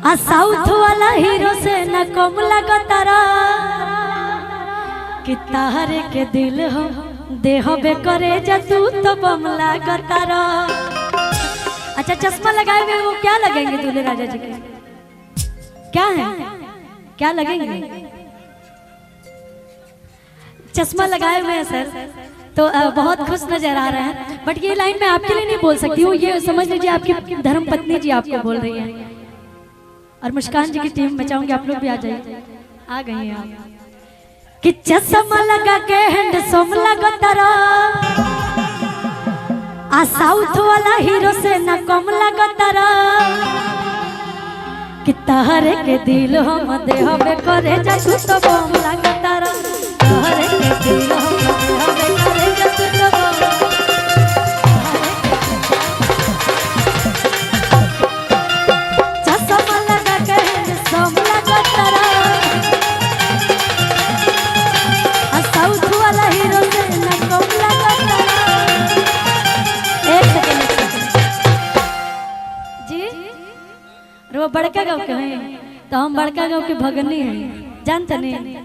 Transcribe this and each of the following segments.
आ साउथ वाला हीरो से न कम लगतारा कि तारे के दिल हो देहबे करे जा तू तो बम लगतारा। अच्छा चश्मा लगाए हुए वो क्या लगेंगे दूल्हे राजा जी के? क्या है, क्या लगेंगे? चश्मा लगाए हुए हैं सर, तो बहुत खुश नजर आ रहे हैं। बट ये लाइन मैं आपके लिए नहीं बोल सकती हूँ, ये समझ लीजिए आपकी धर्म पत्नी जी आपको बोल रही है। और मुस्कान जी की टीम में चाहूंगी आप लोग भी आ जाइए। आ गई हैं आप कि चश्मा लगा के हैंडसम लगतारा आ साउथ वाला हीरो से न कम लगतारा कि तारे के दिल हम देहबे करे जा तू तो बम लगतारा। तारे के दिल हम देहबे करे जा तू तो बम। चश्मा लगा के हैंडसम लगतारा आ साउथ वाला हीरो से न कम लगतारा। जी वो बड़का गाँव के हैं, तो हम बड़का गाँव के भगनी हैं, जानते नहीं?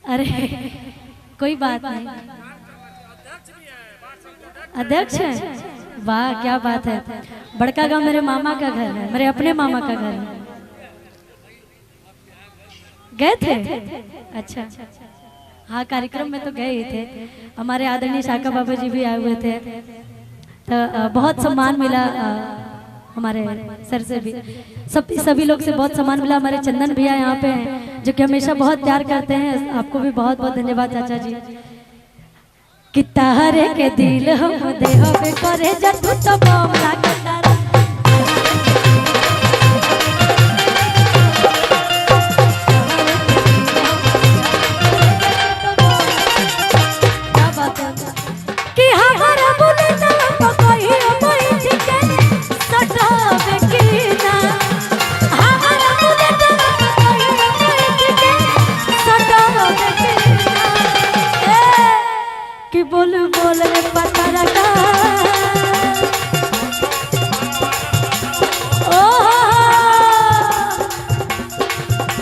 अरे कोई बात नहीं, अध्यक्ष है, वाह क्या बात है। बड़का गाँव मेरे मामा का घर है, मेरे अपने मामा का घर है। गए थे? अच्छा हाँ, कार्यक्रम में तो गए ही थे। हमारे आदरणीय शाका बाबा जी भी आए हुए थे, तो बहुत सम्मान मिला हमारे सर से भी, सभी लोग से बहुत सम्मान मिला। हमारे चंदन भैया यहाँ पे हैं जो कि हमेशा बहुत प्यार करते हैं, आपको भी बहुत बहुत धन्यवाद चाचा जी। कि तारे के दिल हम देहबे करे जा तू तो बम लगतारा। बोल बोल रे पता लगा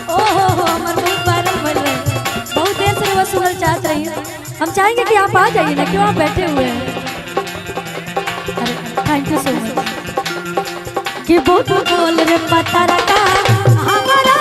ओहो हमर बहुत वायरल भइल रहे, बहुत देर से वो सुनल चाहत रही। हम चाहेंगे कि आप आ जाइए ना, क्यों आप बैठे हुए हैं? अरे थैंक यू सो मच। कि बोल बोल रे पता लगा हमारा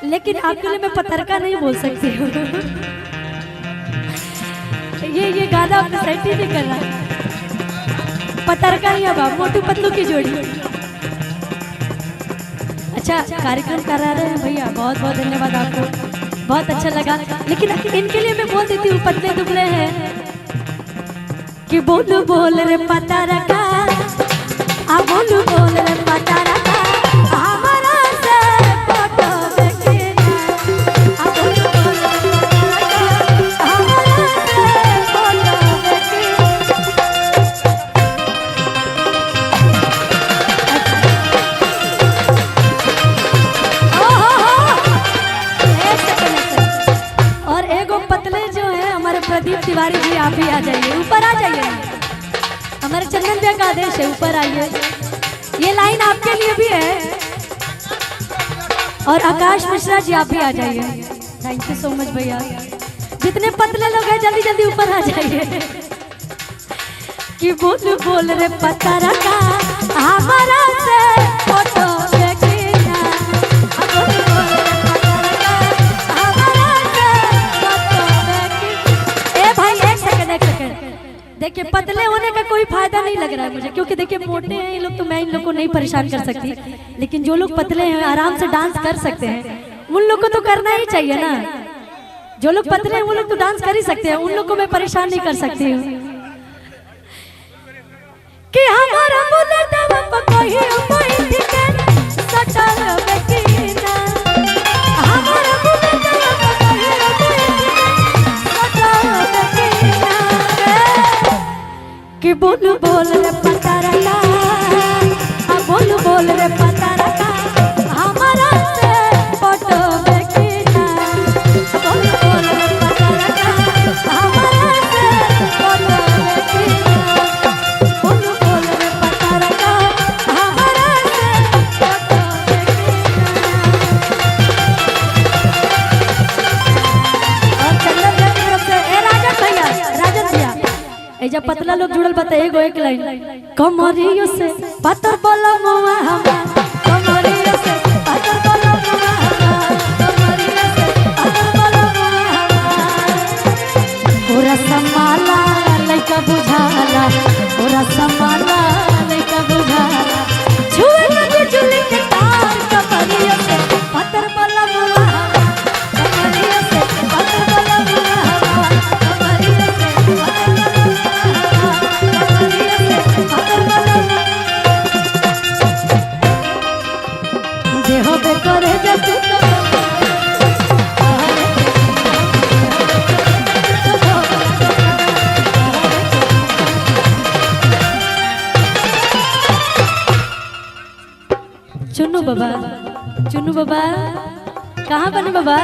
लेकिन आपके लिए मैं पतरका नहीं बोल सकती हूँ। ये गाना आपने सेट ही नहीं कर रहा। पतरका ही अब आप मोटू पतलू की जोड़ी। अच्छा कार्यक्रम करा रहे हैं भैया, बहुत बहुत धन्यवाद आपको, बहुत अच्छा लगा। लेकिन इनके लिए मैं बोल देती हूँ, पतले दुबले हैं कि बोलू बोल रे पतरका आ बोलू बोल रे पतरका प्रदीप तिवारी जी, आप भी आ जाइए, ऊपर आ जाइए। हमारे चंदन भैया का आदेश है, ऊपर आइए। ये लाइन आपके लिए भी है। और आकाश मिश्रा जी आप भी आ जाइए। थैंक यू सो मच भैया। जितने पतले लोग हैं जल्दी जल्दी ऊपर आ जाइए। कि बोल बोल रे पतरका हमारा से फोटो देखना। देखिए पतले होने का कोई फायदा नहीं लग रहा है मुझे, क्योंकि देखिए मोटे हैं ये लोग, तो मैं इन लोग को नहीं परेशान कर सकती। लेकिन जो लोग पतले हैं आराम से डांस कर सकते हैं, उन लोग को तो करना ही चाहिए ना। जो लोग पतले हैं वो लोग तो डांस कर ही सकते हैं, उन लोग को मैं परेशान नहीं कर सकती हूँ। कि हमारा बुलेट कोई सटल बेटीना, हमारा बुलेट कोई सटल बेटीना। जब पतला लोग जुड़ल बता एगो एक लाइन कमरियो से पतर बोला मुआ हमार कमरियो से पतर बोला मुआ हमार कमरियो से पतर बोला मुआ हमार पूरा समाला लइका बुझाला पूरा समाला लइका बुझाला छुए न बिजली के तार कमरियो से पतर बोला मुआ हमार कमरियो से पतर बोला मुआ हमार कमरियो से चुन्नू बाबा कहाँ बने बाबा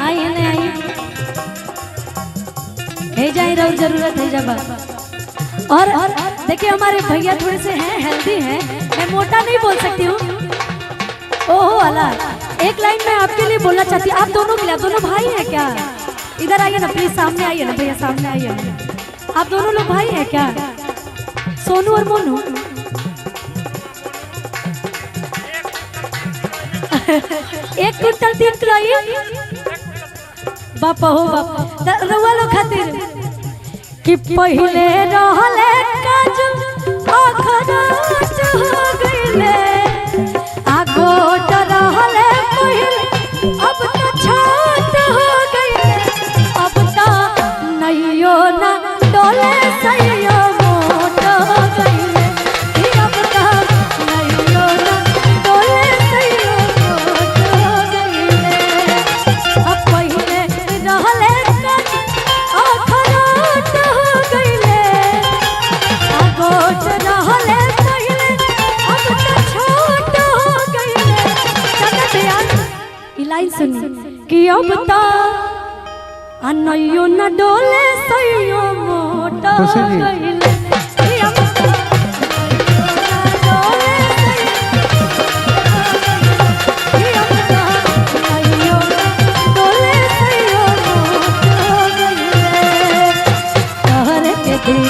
आई है नहीं आई है जाए रहो जरूरत है जब और देखिए हमारे भैया थोड़े से हैं हेल्दी हैं मैं मोटा नहीं बोल सकती हूँ ओहो अल्लाह एक लाइन में आपके लिए बोलना चाहती हूँ आप दोनों के लिए आप दोनों भाई हैं क्या इधर आइए ना प्लीज सामने आइए ना भैया सामने आइए आप दोनों लोग भाई हैं क्या सोनू और मोनू एक कुंटल 3 किलो बापा हो बाप रउआ लोग खातिर कि पहिले रहले काजू अखरोट हो गइले आ गोट रहले पहिले अब तो छोट हो गइले अब तो नइयो ना डोले सइयो मोट हो गइले अब तो नइयो ना डोले सइयो मोट हो गइले अब पहिले रहले काजू अखरोट हो गइले आ गोट रहले पहिले अब तो छोट हो गइले चलत यार ई लाइन सुनी कि अब तो अनइयो न डोले सइयो मोट हो गइले कि अब तो नइयो न डोले सइयो मोट हो गइले कहरे के दिल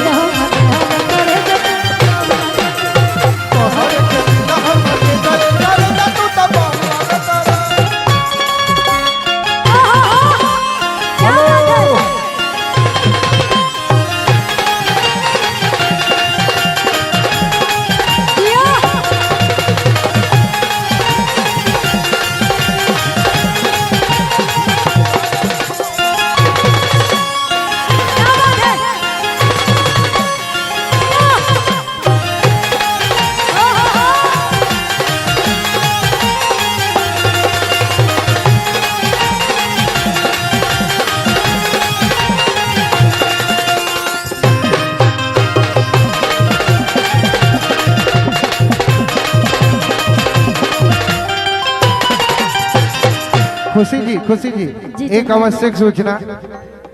खुशी जी एक आवश्यक सूचना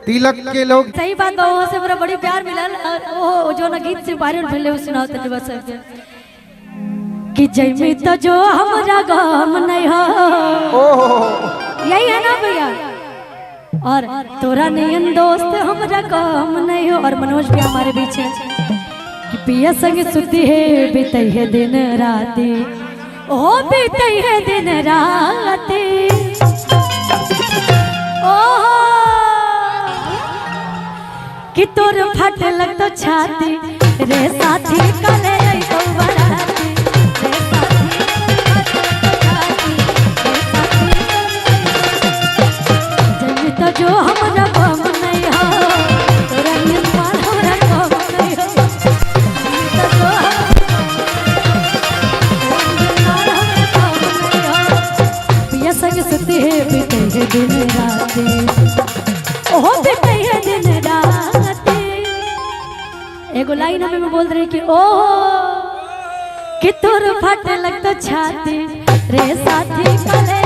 तिलक के लोग सही बात बाबू से बड़ा बड़ी प्यार मिलल ओ जो ना गीत से वायरल भेले सुनाओ तनी बस कि जइमी तो जो हमरा गम नहीं हो यही है ना भैया और तोरा नयन दोस्त हमरा गम नहीं हो और मनोज भी हमारे बीच है कि पिया संग सुती है बीतई है दिन राती ओ बीतई है दिन राती कि तोर फट लग तो छाती रे साथी करे तो बराती रे साथी जब तो जो हमरा गम नहीं हो तोरा नियन पार हमरा गम नहीं हो तो जो पिया संग सुती है बीते है दिन राती ओहो बीते है दिन राती एगो लाइन हमें बोल रही कि ओ कि तोर फट लग तो छाती रे साथी करे